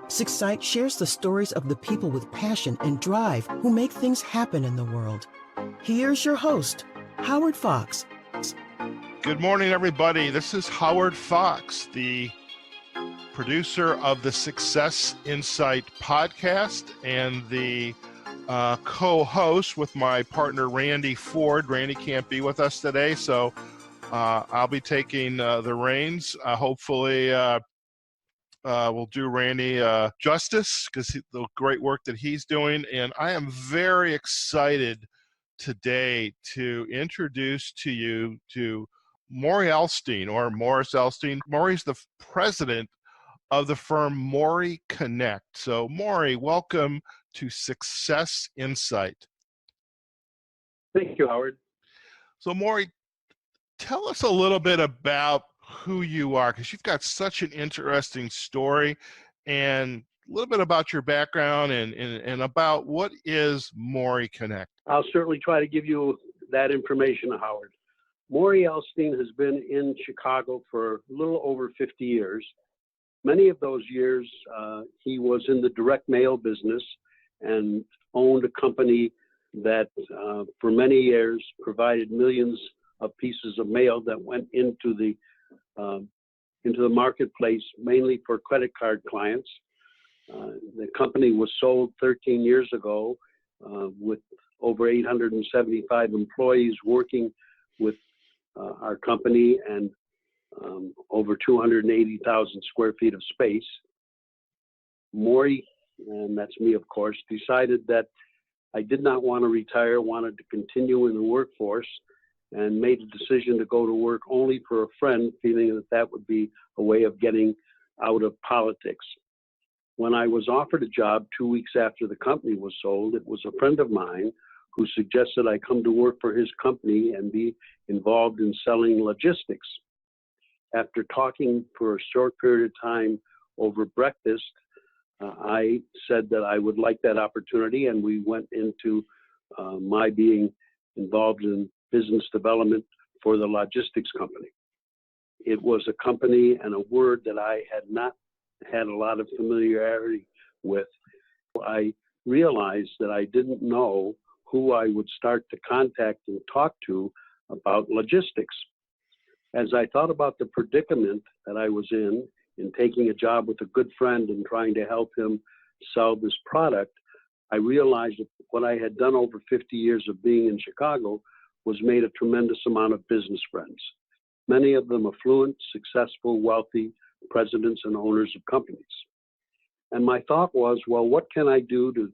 Sixsite shares the stories of the people with passion and drive who make things happen in the world. Here's your host, Howard Fox. Good morning, everybody. This is Howard Fox, the producer of the Success Insight podcast and the co-host with my partner, Randy Ford. Randy can't be with us today, so I'll be taking the reins. Hopefully, we'll do Randy justice because the great work that he's doing. And I am very excited today to introduce to you to Morrie Elstien, or Morrie Elstien. Morrie's the president of the firm MorrieCONNECT. So Morrie, welcome to Success Insight. Thank you, Howard. So Morrie, tell us a little bit about who you are, because you've got such an interesting story, and a little bit about your background and about what is MorrieCONNECT. I'll certainly try to give you that information, Howard. Morrie Elstien has been in Chicago for a little over 50 years. Many of those years, he was in the direct mail business and owned a company that for many years provided millions of pieces of mail that went into the marketplace, mainly for credit card clients. The company was sold 13 years ago with over 875 employees working with our company and over 280,000 square feet of space. Morrie, and that's me, of course, decided that I did not want to retire, wanted to continue in the workforce, and made a decision to go to work only for a friend, feeling that that would be a way of getting out of politics. When I was offered a job 2 weeks after the company was sold, it was a friend of mine who suggested I come to work for his company and be involved in selling logistics. After talking for a short period of time over breakfast, I said that I would like that opportunity, and we went into my being involved in business development for the logistics company. It was a company and a word that I had not had a lot of familiarity with. I realized that I didn't know who I would start to contact and talk to about logistics. As I thought about the predicament that I was in taking a job with a good friend and trying to help him sell this product, I realized that what I had done over 50 years of being in Chicago was made a tremendous amount of business friends, many of them affluent, successful, wealthy presidents and owners of companies. And my thought was, well, what can I do to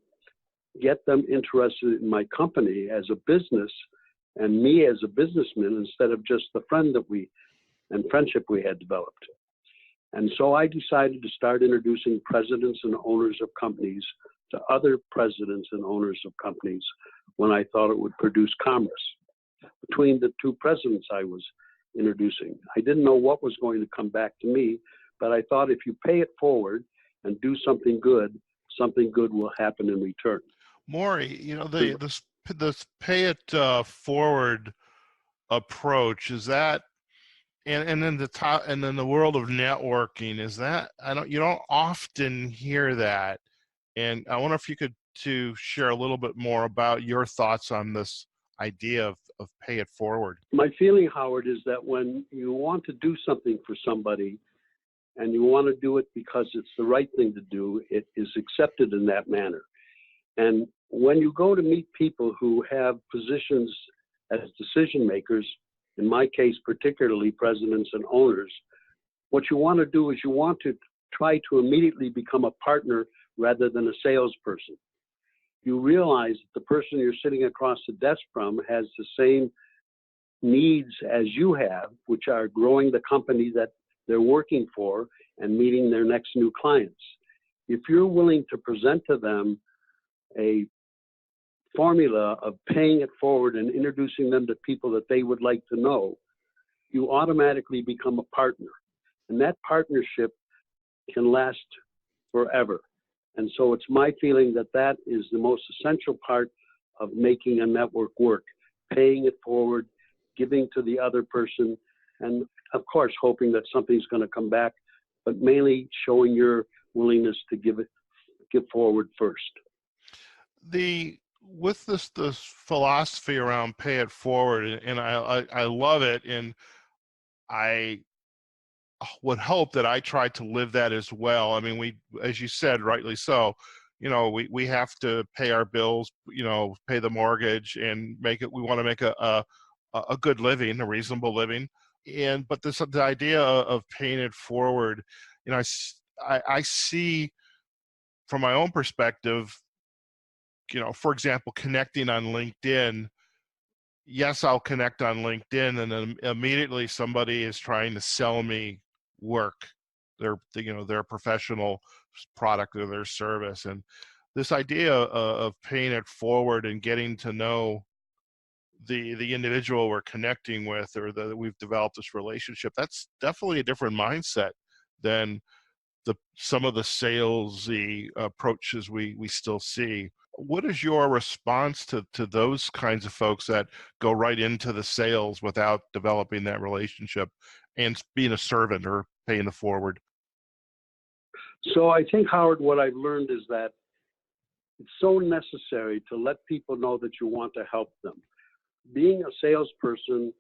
get them interested in my company as a business and me as a businessman instead of just the friend that and friendship we had developed? And so I decided to start introducing presidents and owners of companies to other presidents and owners of companies when I thought it would produce commerce between the two presidents I was introducing. I didn't know what was going to come back to me, but I thought if you pay it forward and do something good will happen in return. Morrie, you know, this pay it forward approach, is that, and then the world of networking, is that, you don't often hear that. And I wonder if you could to share a little bit more about your thoughts on this idea of pay it forward. My feeling, Howard, is that when you want to do something for somebody and you want to do it because it's the right thing to do, it is accepted in that manner. And when you go to meet people who have positions as decision makers, in my case, particularly presidents and owners, what you want to do is you want to try to immediately become a partner rather than a salesperson. You realize that the person you're sitting across the desk from has the same needs as you have, which are growing the company that they're working for and meeting their next new clients. If you're willing to present to them a formula of paying it forward and introducing them to people that they would like to know, you automatically become a partner. And that partnership can last forever. And so it's my feeling that that is the most essential part of making a network work, paying it forward, giving to the other person, and of course, hoping that something's going to come back, but mainly showing your willingness to give forward first. With this philosophy around pay it forward, and I love it, and I would hope that I try to live that as well. I mean, we, as you said, rightly so, we have to pay our bills, pay the mortgage and we want to make a good living, a reasonable living. But the idea of paying it forward, I see from my own perspective, for example, connecting on LinkedIn. Yes, I'll connect on LinkedIn, and then immediately somebody is trying to sell me work, their professional product or their service. And this idea of paying it forward and getting to know the individual we're connecting with, or that we've developed this relationship, that's definitely a different mindset than some of the salesy approaches we still see. What is your response to those kinds of folks that go right into the sales without developing that relationship and being a servant or paying it forward? So I think, Howard, what I've learned is that it's so necessary to let people know that you want to help them. Being a salesperson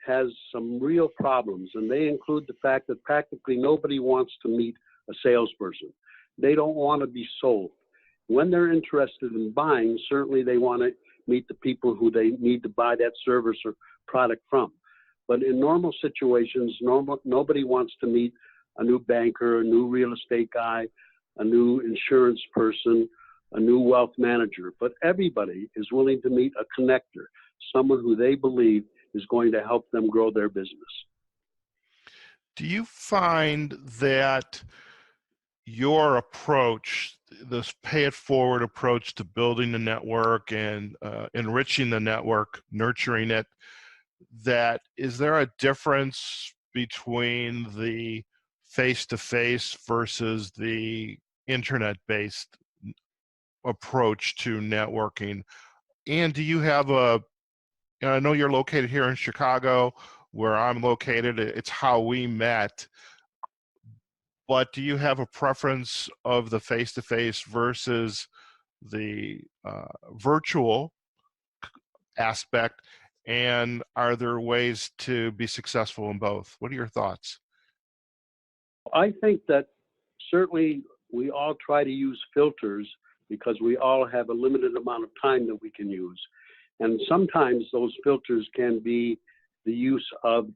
has some real problems, and they include the fact that practically nobody wants to meet a salesperson. They don't want to be sold. When they're interested in buying, certainly they want to meet the people who they need to buy that service or product from. But in normal situations, nobody wants to meet a new banker, a new real estate guy, a new insurance person, a new wealth manager. But everybody is willing to meet a connector, someone who they believe is going to help them grow their business. Do you find that your approach, this pay it forward approach to building the network and enriching the network, nurturing it, is there a difference between the face-to-face versus the internet-based approach to networking? And do you have I know you're located here in Chicago, where I'm located, it's how we met. But do you have a preference of the face-to-face versus the virtual aspect? And are there ways to be successful in both? What are your thoughts? I think that certainly we all try to use filters because we all have a limited amount of time that we can use. And sometimes those filters can be the use of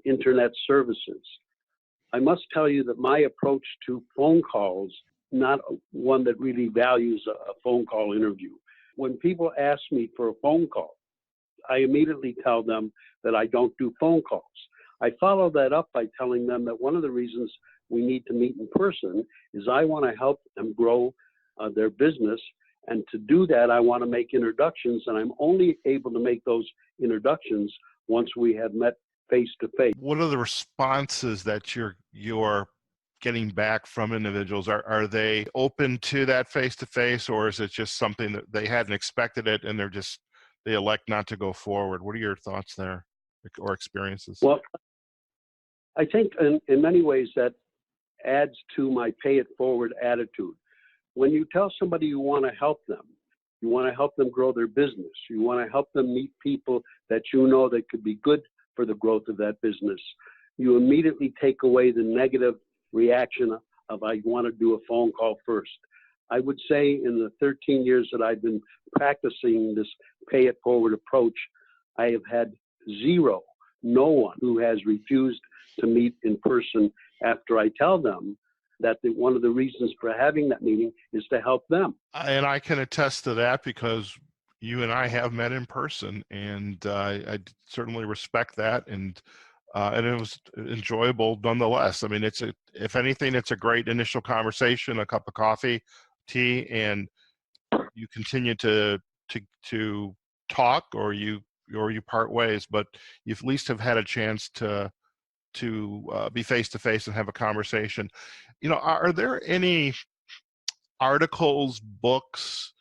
internet services. I must tell you that my approach to phone calls, not one that really values a phone call interview. When people ask me for a phone call, I immediately tell them that I don't do phone calls. I follow that up by telling them that one of the reasons we need to meet in person is I want to help them grow their business. And to do that, I want to make introductions, and I'm only able to make those introductions once we have met face to face. What are the responses that you're getting back from individuals? Are they open to that face to face, or is it just something that they hadn't expected it and they elect not to go forward? What are your thoughts there, or experiences? Well, I think in many ways that adds to my pay it forward attitude. When you tell somebody you want to help them grow their business, you want to help them meet people that you know that could be good for the growth of that business, you immediately take away the negative reaction of I want to do a phone call first. I would say in the 13 years that I've been practicing this pay it forward approach, I have had no one who has refused to meet in person after I tell them that one of the reasons for having that meeting is to help them. And I can attest to that because you and I have met in person, and I certainly respect that, and it was enjoyable nonetheless. I mean, if anything, it's a great initial conversation, a cup of coffee, tea, and you continue to talk, or you part ways, but you at least have had a chance to be face to face and have a conversation. Are there any articles, books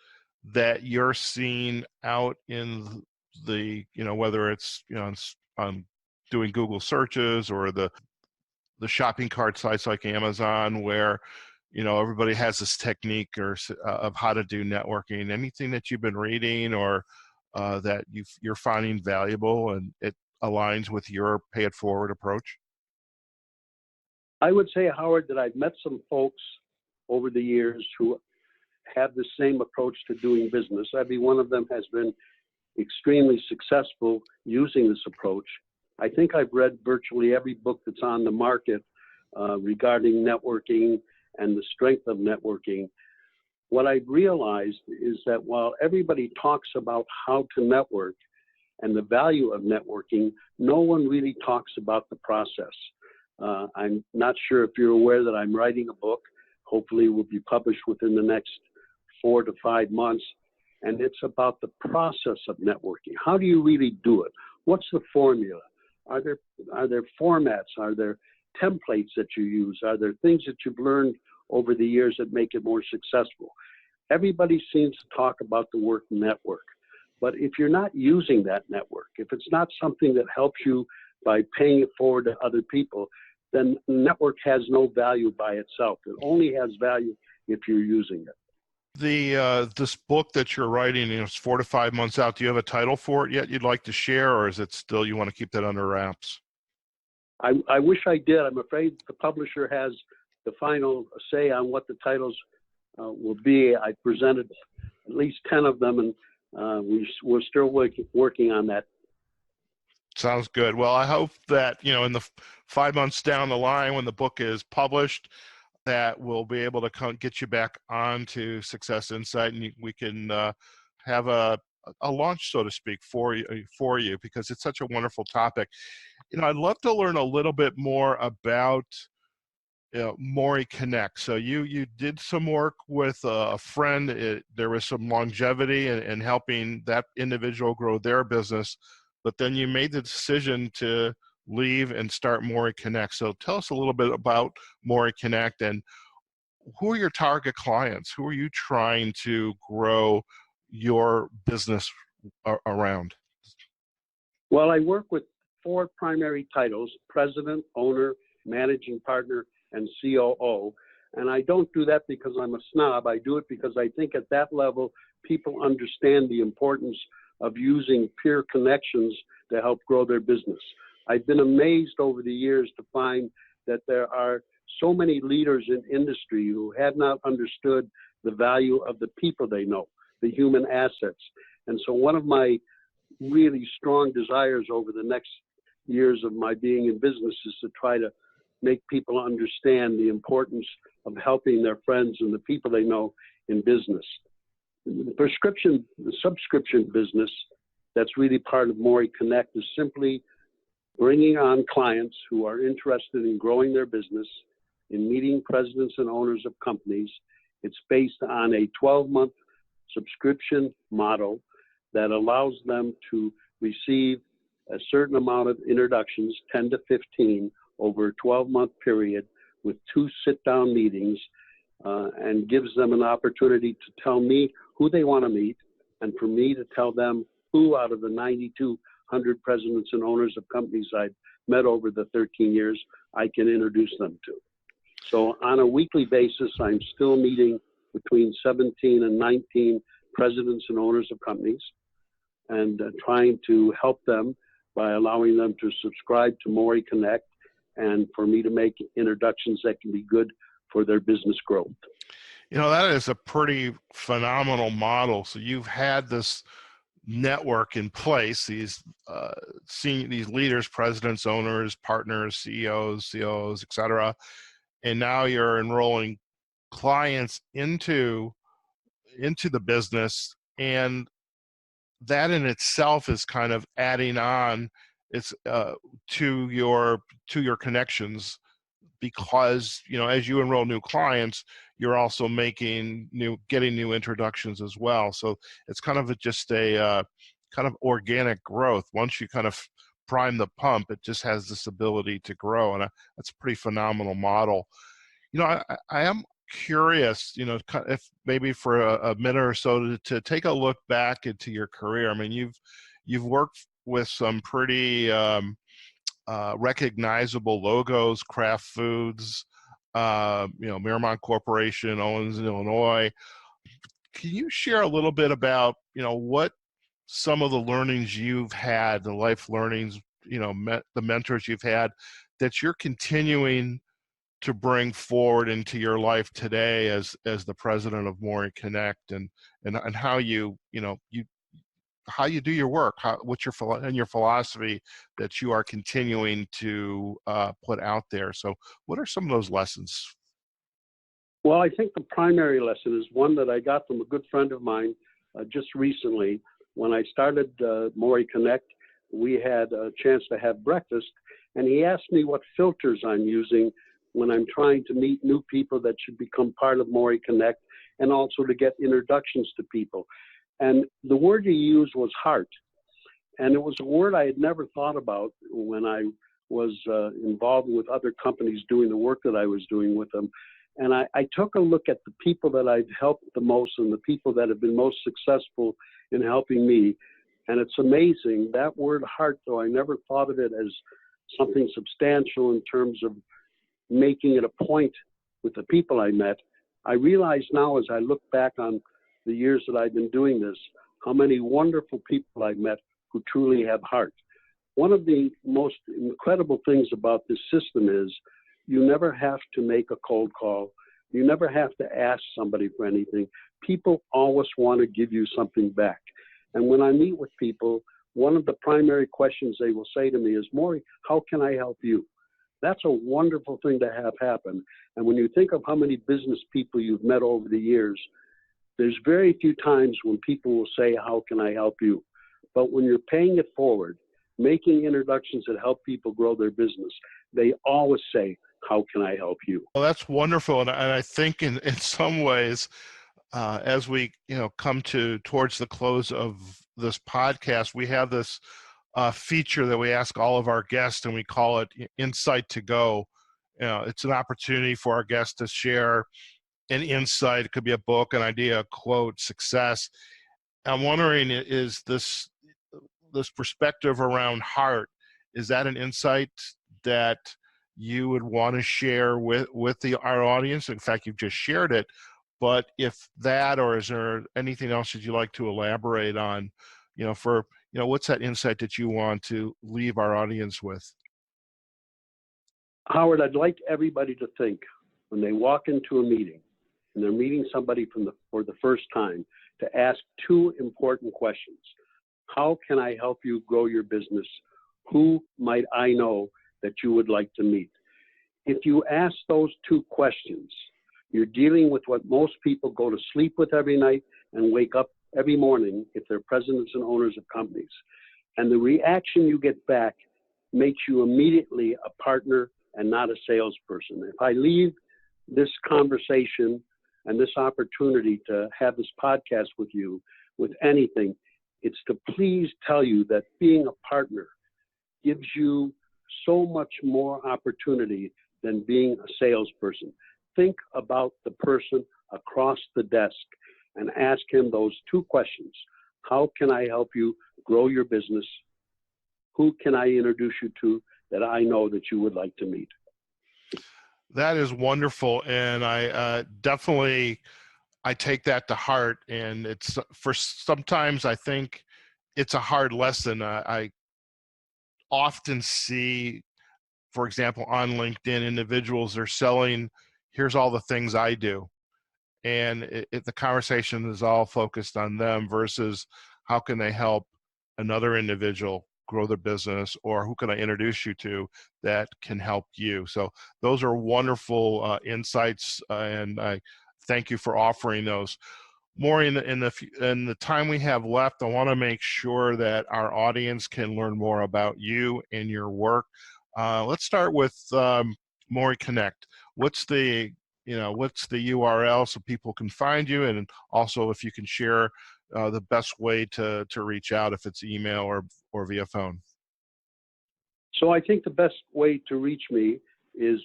that you're seeing out in the, whether it's on doing Google searches or the shopping cart sites like Amazon, where everybody has this technique of how to do networking. Anything that you've been reading or that you're finding valuable and it aligns with your pay it forward approach? I would say, Howard, that I've met some folks over the years who have the same approach to doing business. Every one of them has been extremely successful using this approach. I think I've read virtually every book that's on the market regarding networking and the strength of networking. What I've realized is that while everybody talks about how to network and the value of networking, no one really talks about the process. I'm not sure if you're aware that I'm writing a book. Hopefully it will be published within the next 4 to 5 months. And it's about the process of networking. How do you really do it? What's the formula? Are there formats? Are there templates that you use? Are there things that you've learned over the years that make it more successful? Everybody seems to talk about the word network. But if you're not using that network, if it's not something that helps you by paying it forward to other people, then network has no value by itself. It only has value if you're using it. This book that you're writing, it's 4 to 5 months out. Do you have a title for it yet you'd like to share, or is it still you want to keep that under wraps? I wish I did. I'm afraid the publisher has the final say on what the titles will be. I presented at least 10 of them, and we're still working on that. Sounds good. Well, I hope that, in the 5 months down the line when the book is published, that we'll be able to get you back onto Success Insight, and we can have a launch, so to speak, for you, because it's such a wonderful topic. I'd love to learn a little bit more about MorrieCONNECT. So you did some work with a friend. There was some longevity in helping that individual grow their business, but then you made the decision to leave and start MorrieCONNECT. So tell us a little bit about MorrieCONNECT and who are your target clients? Who are you trying to grow your business around? Well, I work with 4 primary titles: president, owner, managing partner, and COO. And I don't do that because I'm a snob. I do it because I think at that level, people understand the importance of using peer connections to help grow their business. I've been amazed over the years to find that there are so many leaders in industry who have not understood the value of the people they know, the human assets. And so one of my really strong desires over the next years of my being in business is to try to make people understand the importance of helping their friends and the people they know in business. The subscription business that's really part of MorrieCONNECT is simply bringing on clients who are interested in growing their business, in meeting presidents and owners of companies. It's based on a 12-month subscription model that allows them to receive a certain amount of introductions, 10 to 15, over a 12-month period with 2 sit-down meetings, and gives them an opportunity to tell me who they want to meet, and for me to tell them who out of the 9,200 presidents and owners of companies I've met over the 13 years I can introduce them to. So on a weekly basis, I'm still meeting between 17 and 19 presidents and owners of companies, and trying to help them by allowing them to subscribe to MorrieCONNECT, and for me to make introductions that can be good for their business growth. That is a pretty phenomenal model. So you've had this network in place, these leaders, presidents, owners, partners, CEOs, COOs, et cetera, and now you're enrolling clients into the business, and that in itself is kind of adding on to your connections, because as you enroll new clients, you're also getting new introductions as well. So it's kind of just a kind of organic growth. Once you kind of prime the pump, it just has this ability to grow, and that's a pretty phenomenal model. I am curious, if maybe for a minute or so to take a look back into your career. I mean, you've worked with some pretty recognizable logos, Kraft Foods, Miramont Corporation, Owens, Illinois. Can you share a little bit about, what some of the learnings you've had, the life learnings, the mentors you've had that you're continuing to bring forward into your life today as the president of MorrieConnect, and how how you do your work, what's your philosophy that you are continuing to put out there. So what are some of those lessons? Well, I think the primary lesson is one that I got from a good friend of mine just recently. When I started MorrieConnect, we had a chance to have breakfast, and he asked me what filters I'm using when I'm trying to meet new people that should become part of MorrieConnect, and also to get introductions to people. And the word he used was heart. And it was a word I had never thought about when I was involved with other companies doing the work that I was doing with them. And I took a look at the people that I've helped the most and the people that have been most successful in helping me. And it's amazing, that word heart, though I never thought of it as something substantial in terms of making it a point with the people I met, I realize now as I look back on the years that I've been doing this, how many wonderful people I've met who truly have heart. One of the most incredible things about this system is you never have to make a cold call. You never have to ask somebody for anything. People always want to give you something back. And when I meet with people, one of the primary questions they will say to me is, Morrie, how can I help you? That's a wonderful thing to have happen. And when you think of how many business people you've met over the years, there's very few times when people will say, how can I help you? But when you're paying it forward, making introductions that help people grow their business, they always say, how can I help you? Well, that's wonderful. And I think in some ways, as we come towards the close of this podcast, we have this feature that we ask all of our guests, and we call it Insight to Go. It's an opportunity for our guests to share an insight. It could be a book, an idea, a quote, success. I'm wondering, is this perspective around heart, is that an insight that you would want to share with our audience? In fact, you've just shared it, but if that, or is there anything else that you'd like to elaborate on, what's that insight that you want to leave our audience with? Howard, I'd like everybody to think when they walk into a meeting and they're meeting somebody for the first time, to ask two important questions. How can I help you grow your business? Who might I know that you would like to meet? If you ask those two questions, you're dealing with what most people go to sleep with every night and wake up every morning if they're presidents and owners of companies. And the reaction you get back makes you immediately a partner and not a salesperson. If I leave this conversation and this opportunity to have this podcast with you with anything, it's to please tell you that being a partner gives you so much more opportunity than being a salesperson. Think about the person across the desk and ask him those two questions. How can I help you grow your business? Who can I introduce you to that I know that you would like to meet? That is wonderful, and I definitely take that to heart. And it's sometimes I think it's a hard lesson. I often see, for example, on LinkedIn, individuals are selling, here's all the things I do. And the conversation is all focused on them versus how can they help another individual grow their business, or who can I introduce you to that can help you. So those are wonderful insights, and I thank you for offering those. Morrie, in the time we have left, I want to make sure that our audience can learn more about you and your work. Let's start with MorrieConnect. What's the URL so people can find you, and also if you can share the best way to reach out, if it's email or via phone. So I think the best way to reach me is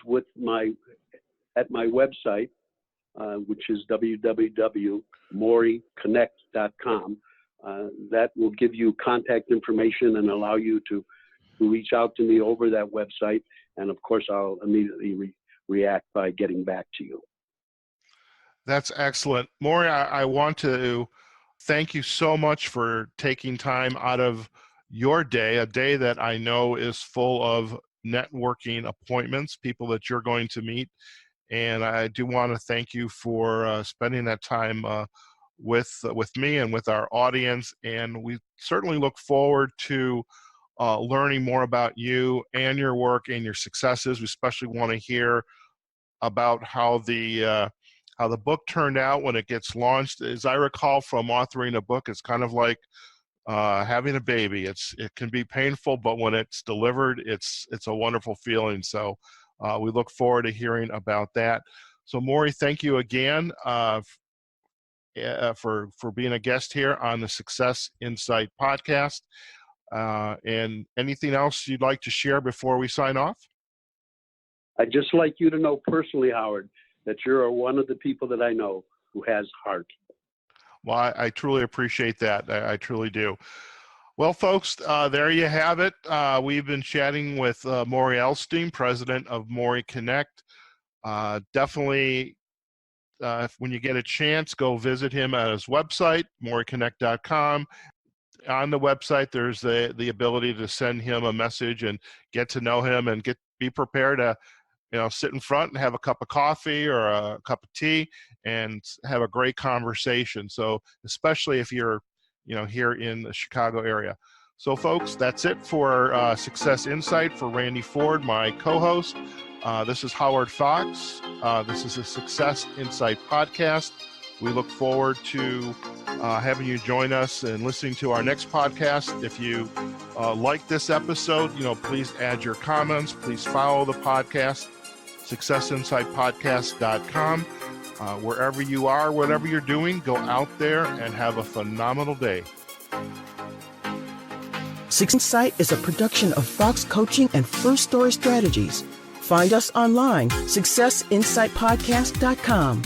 at my website, which is www.MorrieConnect.com. That will give you contact information and allow you to who reach out to me over that website. And of course, I'll immediately react by getting back to you. That's excellent. Morrie, I want to thank you so much for taking time out of your day, a day that I know is full of networking appointments, people that you're going to meet. And I do want to thank you for spending that time with me and with our audience. And we certainly look forward to learning more about you and your work and your successes. We especially want to hear about how the book turned out when it gets launched. As I recall from authoring a book, it's kind of like having a baby. It can be painful, but when it's delivered, it's a wonderful feeling. So we look forward to hearing about that. So Morrie, thank you again for being a guest here on the Success Insight podcast. And anything else you'd like to share before we sign off? I'd just like you to know personally, Howard, that you're one of the people that I know who has heart. Well, I truly appreciate that. I truly do. Well, folks, there you have it. We've been chatting with Morrie Elstien, president of MorrieCONNECT. Definitely, when you get a chance, go visit him at his website, MorrieCONNECT.com. On the website, there's the ability to send him a message and get to know him and be prepared to sit in front and have a cup of coffee or a cup of tea and have a great conversation. So especially if you're, here in the Chicago area. So folks, that's it for Success Insight. For Randy Ford, my co-host, this is Howard Fox. This is a Success Insight podcast. We look forward to having you join us and listening to our next podcast. If you like this episode, please add your comments. Please follow the podcast, successinsightpodcast.com. Wherever you are, whatever you're doing, go out there and have a phenomenal day. Success Insight is a production of Fox Coaching and First Story Strategies. Find us online, successinsightpodcast.com.